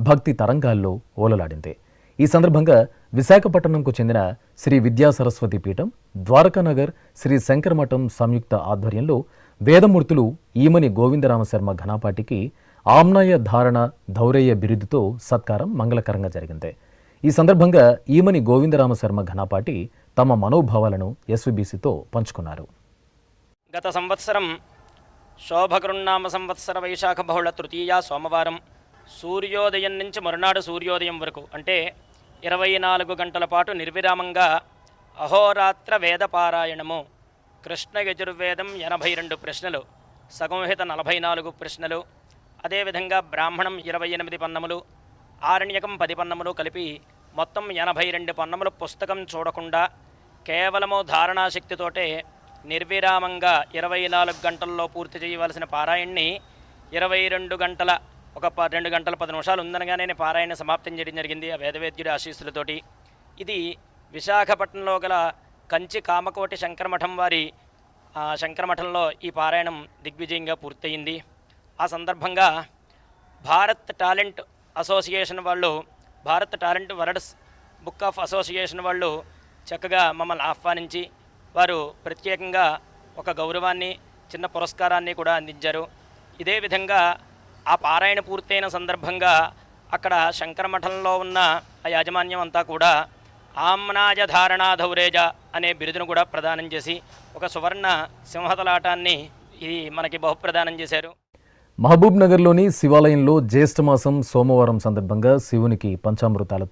భక్తి తరంగాల్లో ఓలలాడింది. ఈ సందర్భంగా విశాఖపట్నంకు చెందిన శ్రీ విద్యా సరస్వతి పీఠం, ద్వారకానగర్ శ్రీ శంకరమఠం సంయుక్త ఆధ్వర్యంలో వేదమూర్తులు ఈమని గోవిందరామశర్మ ఘనాపాటికి ఆమ్నాయ ధారణ ధౌరేయ బిరుదుతో సత్కారం మంగళకరంగా జరిగింది. ఈ సందర్భంగా ఈమని గోవిందరామశర్మ ఘనాపాటి తమ మనోభావాలను ఎస్వీబీసీతో పంచుకున్నారు. గత సంవత్సరం శోభకృన్నామ సంవత్సర వైశాఖ బహుళ తృతీయ సోమవారం సూర్యోదయం నుంచి మరునాడు సూర్యోదయం వరకు అంటే 24 గంటల పాటు నిర్విరామంగా అహోరాత్ర వేదపారాయణము, కృష్ణ యజుర్వేదం 82 ప్రశ్నలు, సగంహిత 44 ప్రశ్నలు, అదేవిధంగా బ్రాహ్మణం 28 పన్నములు, ఆరణ్యకం 10 పన్నములు కలిపి మొత్తం 82 పన్నములు పుస్తకం చూడకుండా కేవలము ధారణాశక్తితోటే నిర్విరామంగా 24 గంటల్లో పూర్తి చేయవలసిన పారాయణని 22 గంటల 2 గంటల 10 నిమిషాలు ఉందనగానే పారాయణ సమాప్తం చేయడం జరిగింది ఆ వేదవేద్యుడి ఆశీస్సులతోటి. ఇది విశాఖపట్నంలో గల కంచి కామకోటి శంకరమఠం వారి శంకరమఠంలో ఈ పారాయణం దిగ్విజయంగా పూర్తయింది. ఆ సందర్భంగా భారత్ టాలెంట్ అసోసియేషన్ వాళ్ళు, Bharat talent words book of association వాళ్ళు చక్కగా మమ్మల్ని ఆహ్వానించి వారు ప్రత్యేకంగా ఒక గౌరవాన్ని, చిన్న పురస్కారాన్ని కూడా అందించారు. ఇదే విధంగా ఆ పారాయణ పూర్తయిన సందర్భంగా అక్కడ శంకరమఠంలో ఉన్న ఆ యాజమాన్యం అంతా కూడా ఆమ్నాయ ధారణా ధౌరేజ అనే బిరుదును కూడా ప్రదానం చేసి ఒక సువర్ణ సింహతలాటాన్ని ఇది మనకి బహుప్రదానం చేశారు. మహబూబ్ నగర్లోని శివాలయంలో జ్యేష్ఠమాసం సోమవారం సందర్భంగా శివునికి పంచామృతాలతో